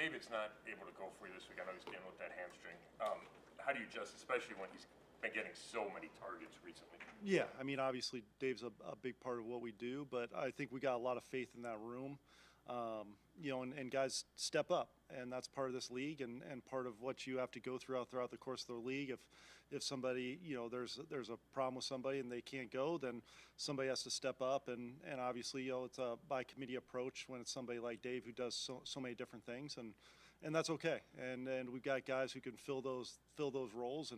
David's not able to go for you this week. I know he's dealing with that hamstring. How do you adjust, especially when he's been getting so many targets recently? Yeah, I mean, obviously Dave's a big part of what we do, but I think we got a lot of faith in that room. And guys step up, and that's part of this league, and part of what you have to go throughout the course of the league. If somebody, there's a problem with somebody and they can't go, then somebody has to step up, and obviously, it's a by committee approach when it's somebody like Dave who does so many different things, and that's okay. And we've got guys who can fill those roles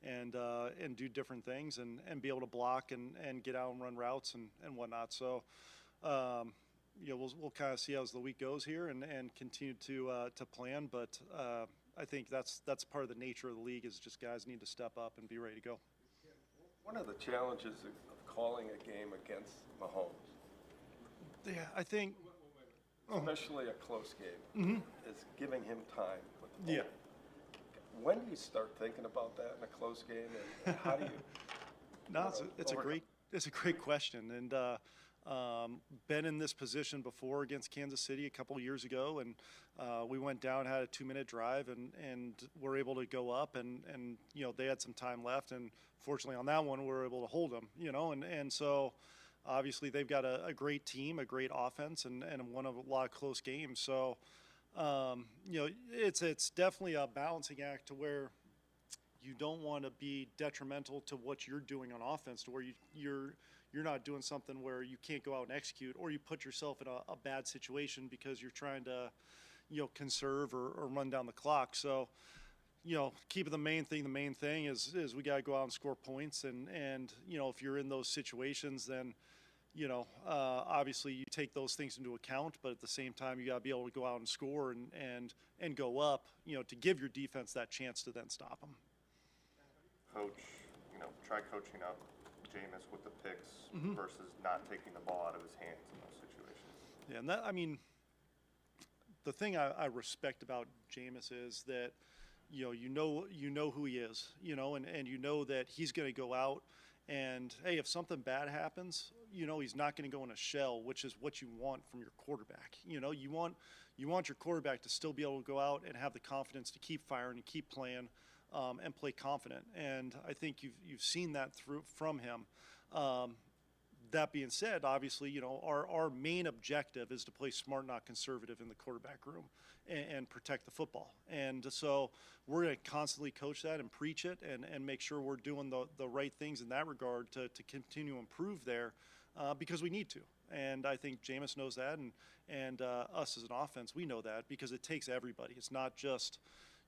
and do different things and be able to block and get out and run routes and whatnot. So. We'll kind of see as the week goes here and continue to plan, but I think that's part of the nature of the league is just guys need to step up and be ready to go. One of the challenges of calling a game against Mahomes, yeah, I think, especially a close game, is giving him time with the ball. Yeah. When do you start thinking about that in a close game, and how do you? No, it's a great question, and. Been in this position before against Kansas City a couple years ago, and we went down, had a 2-minute drive, and were able to go up, and they had some time left, and fortunately on that one we were able to hold them, and so obviously they've got a great team, a great offense, and won a lot of close games. So it's definitely a balancing act to where you don't want to be detrimental to what you're doing on offense, to where you're not doing something where you can't go out and execute, or you put yourself in a bad situation because you're trying to, conserve or run down the clock. So, keeping the main thing is we got to go out and score points. And if you're in those situations, then, obviously you take those things into account, but at the same time, you got to be able to go out and score and go up, to give your defense that chance to then stop them. Coach, try coaching up Jameis with the picks versus not taking the ball out of his hands in those situations. Yeah, and the thing I respect about Jameis is that, you know who he is, and you know that he's going to go out and, hey, if something bad happens, he's not going to go in a shell, which is what you want from your quarterback. You want your quarterback to still be able to go out and have the confidence to keep firing and keep playing. And play confident, and I think you've seen that from him. That being said, obviously, our main objective is to play smart, not conservative, in the quarterback room and protect the football. And so we're going to constantly coach that and preach it and make sure we're doing the right things in that regard to continue to improve there because we need to. And I think Jameis knows that, and us as an offense, we know that because it takes everybody. It's not just.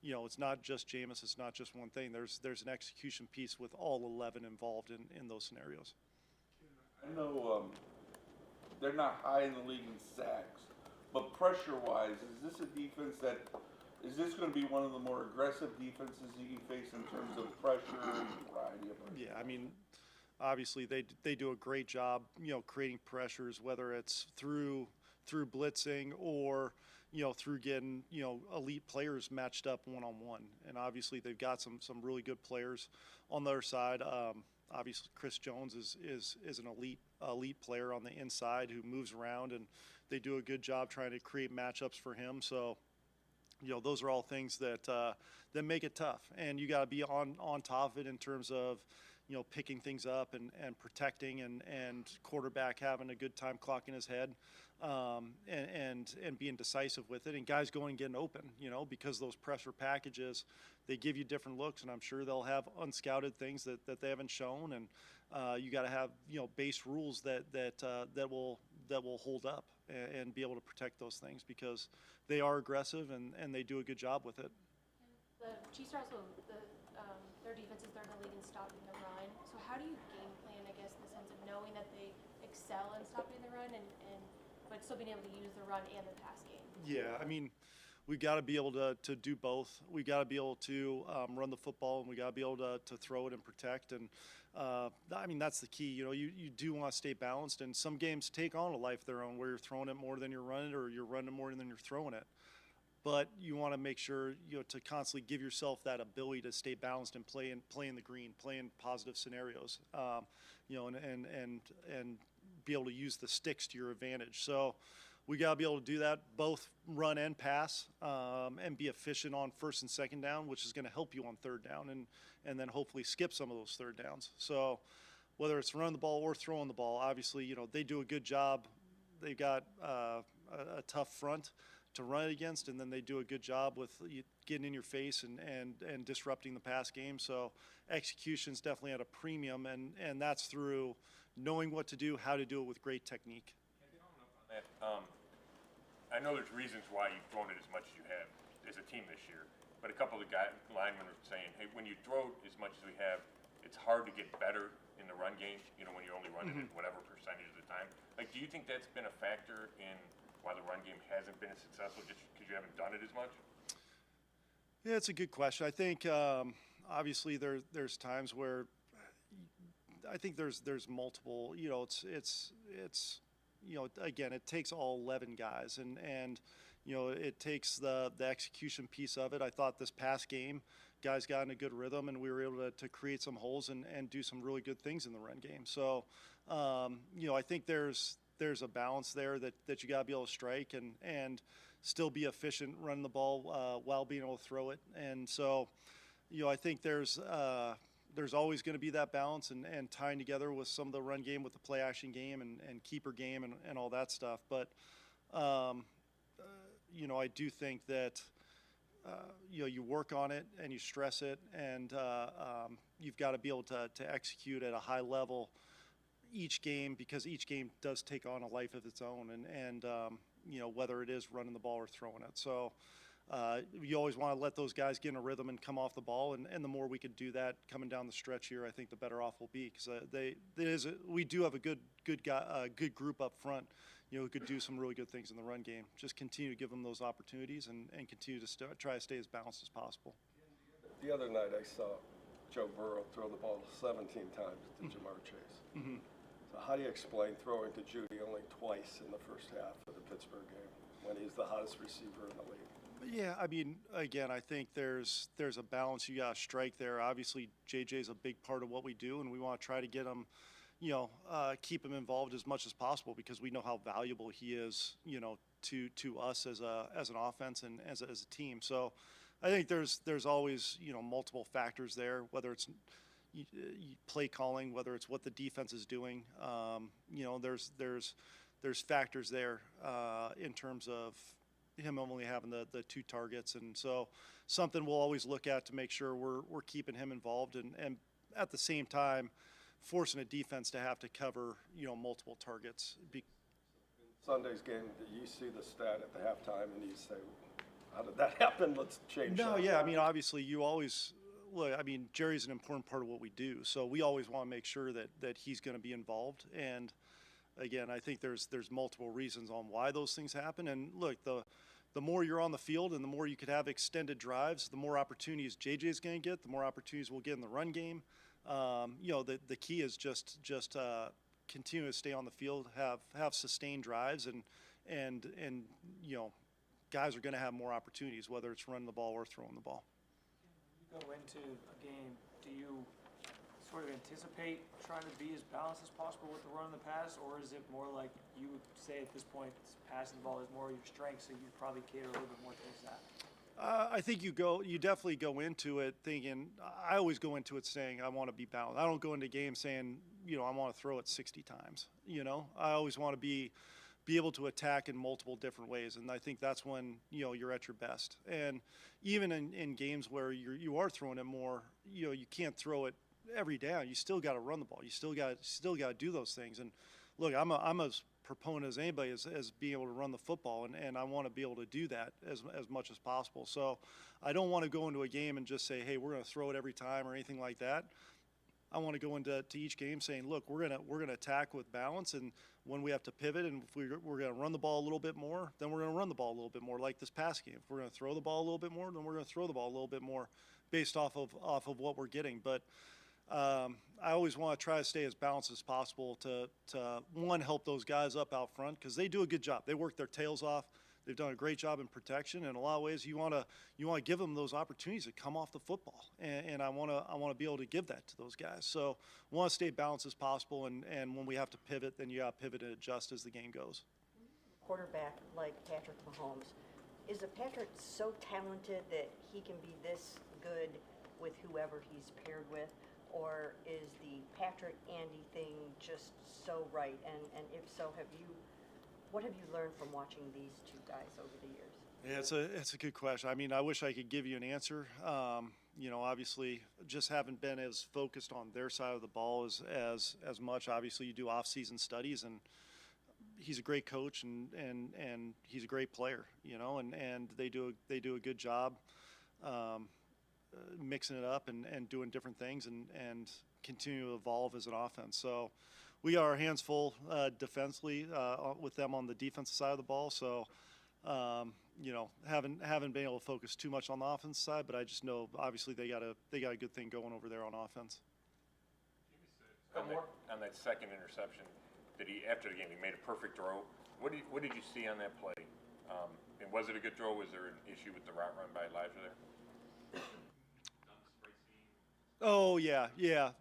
It's not just Jameis. It's not just one thing. There's an execution piece with all 11 involved in those scenarios. I know they're not high in the league in sacks, but pressure-wise, is this going to be one of the more aggressive defenses that you face in terms of pressure and variety of pressure? Yeah, I mean, obviously they do a great job, creating pressures, whether it's through blitzing or through getting elite players matched up one-on-one. And obviously they've got some really good players on the other side. Obviously Chris Jones is an elite player on the inside who moves around, and they do a good job trying to create matchups for him. So those are all things that make it tough, and you got to be on top of it in terms of picking things up and protecting and quarterback having a good time clocking his head, and being decisive with it, and guys going and getting open, because those pressure packages, they give you different looks, and I'm sure they'll have unscouted things that they haven't shown, and you got to have base rules that will hold up and be able to protect those things because they are aggressive and they do a good job with it. The Chiefs are also their defense is third in the league in stopping the run. So how do you game plan, I guess, in the sense of knowing that they excel in stopping the run but still being able to use the run and the pass game? Yeah, I mean, we've got to be able to do both. We've got to be able to run the football, and we got to be able to throw it and protect. And I mean, that's the key. You do want to stay balanced, and some games take on a life of their own where you're throwing it more than you're running, or you're running more than you're throwing it. But you want to make sure to constantly give yourself that ability to stay balanced and play in the green, play in positive scenarios, and be able to use the sticks to your advantage. So we got to be able to do that, both run and pass, and be efficient on first and second down, which is going to help you on third down, and then hopefully skip some of those third downs. So whether it's running the ball or throwing the ball, obviously, you know, they do a good job. They've got a tough front to run it against, and then they do a good job with getting in your face and disrupting the pass game. So execution's definitely at a premium, and that's through knowing what to do, how to do it with great technique. That, I know there's reasons why you've thrown it as much as you have as a team this year, but a couple of the linemen were saying, hey, when you throw as much as we have, it's hard to get better in the run game, you know, when you're only running it whatever percentage of the time. Like, do you think that's been a factor in why the run game hasn't been as successful, just because you haven't done it as much? Yeah, it's a good question. I think obviously there's times where I think there's multiple. You know, it's you know, again, it takes all 11 guys, and you know, it takes the execution piece of it. I thought this past game, guys got in a good rhythm, and we were able to create some holes and do some really good things in the run game. So, you know, I think there's a balance there that you got to be able to strike and still be efficient running the ball while being able to throw it. And so, you know, I think there's always going to be that balance and tying together with some of the run game with the play action game and keeper game and all that stuff. But, you know, I do think that, you know, you work on it and you stress it, and you've got to be able to execute at a high level each game, because each game does take on a life of its own, and you know, whether it is running the ball or throwing it. So you always want to let those guys get in a rhythm and come off the ball, and the more we could do that coming down the stretch here, I think the better off we'll be, because we do have a good group up front, you know, who could do some really good things in the run game. Just continue to give them those opportunities and continue to try to stay as balanced as possible. The other night I saw Joe Burrow throw the ball 17 times to Jamar Chase. Mm-hmm. So how do you explain throwing to Judy only twice in the first half of the Pittsburgh game when he's the hottest receiver in the league? Yeah, I mean, again, I think there's a balance you got to strike there. Obviously, JJ's a big part of what we do, and we want to try to get him, you know, keep him involved as much as possible, because we know how valuable he is, you know, to us as an offense and as a team. So I think there's always, you know, multiple factors there, whether it's play calling, whether it's what the defense is doing. You know, there's factors there in terms of him only having the 2 targets, and so something we'll always look at to make sure we're keeping him involved, and at the same time forcing a defense to have to cover, you know, multiple targets. In Sunday's game, did you see the stat at the halftime and you say, how did that happen? Let's change that. No, yeah, I mean, obviously you always look. I mean, Jerry's an important part of what we do, so we always want to make sure that he's going to be involved. And again, I think there's multiple reasons on why those things happen. And look, the more you're on the field and the more you could have extended drives, the more opportunities JJ's going to get, the more opportunities we'll get in the run game. You know, the key is just continue to stay on the field, have sustained drives, and you know, guys are going to have more opportunities, whether it's running the ball or throwing the ball. When you go into a game, do you sort of anticipate trying to be as balanced as possible with the run and the pass, or is it more like you would say at this point passing the ball is more your strength, so you probably cater a little bit more towards that? I think you definitely go into it thinking, I always go into it saying I want to be balanced. I don't go into games saying, you know, I want to throw it 60 times. You know, I always want to be able to attack in multiple different ways, and I think that's when, you know, you're at your best. And even in games where you are throwing it more, you know, you can't throw it every down. You still got to run the ball. You still got to do those things. And look, I'm as proponent as anybody as being able to run the football, and I want to be able to do that as much as possible. So I don't want to go into a game and just say, hey, we're going to throw it every time or anything like that. I want to go into each game saying, look, we're gonna attack with balance, and when we have to pivot, and if we're going to run the ball a little bit more, then we're going to run the ball a little bit more, like this past game. If we're going to throw the ball a little bit more, then we're going to throw the ball a little bit more, based off of what we're getting. But I always want to try to stay as balanced as possible to one, help those guys up out front, because they do a good job. They work their tails off. They've done a great job in protection. In a lot of ways, you want to give them those opportunities to come off the football, and I want to be able to give that to those guys. So I want to stay balanced as possible, and when we have to pivot, then you got to pivot and adjust as the game goes. quarterback like Patrick Mahomes, is a Patrick so talented that he can be this good with whoever he's paired with? Or is the Patrick Andy thing just so right? And if so, what have you learned from watching these two guys over the years? Yeah, it's a good question. I mean, I wish I could give you an answer. You know, obviously, just haven't been as focused on their side of the ball as much. Obviously, you do off-season studies, and he's a great coach, and he's a great player. You know, and they do a good job mixing it up and doing different things and continue to evolve as an offense. So we got our hands full defensively with them on the defensive side of the ball. So. You know, haven't been able to focus too much on the offense side, but I just know obviously they got a good thing going over there on offense. On that second interception, after the game he made a perfect throw? What did you see on that play? And was it a good throw? Was there an issue with the route run by Elijah there? Oh yeah.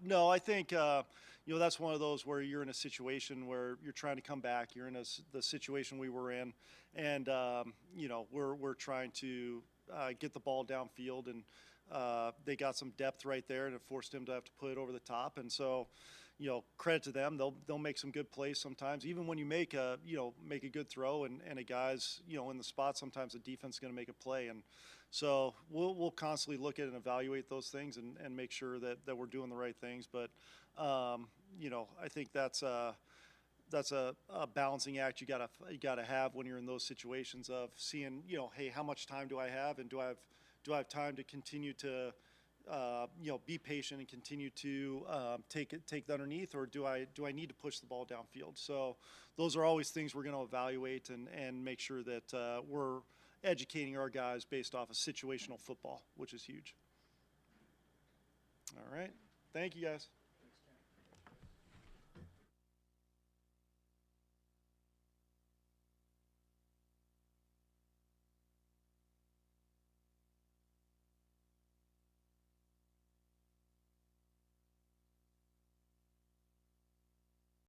No, I think you know, that's one of those where you're in a situation where you're trying to come back. You're in the situation we were in, and you know, we're trying to get the ball downfield, and they got some depth right there, and it forced him to have to put it over the top. And so, you know, credit to them. They'll make some good plays sometimes. Even when you make a good throw and a guy's, you know, in the spot, sometimes the defense is going to make a play. And so we'll constantly look at and evaluate those things and make sure that we're doing the right things. But you know, I think that's a balancing act you gotta have when you're in those situations of seeing, you know, hey, how much time do I have, and do I have time to continue to you know, be patient and continue to take the underneath, or do I need to push the ball downfield? So those are always things we're going to evaluate and make sure that we're educating our guys based off of situational football, which is huge. All right. Thank you, guys.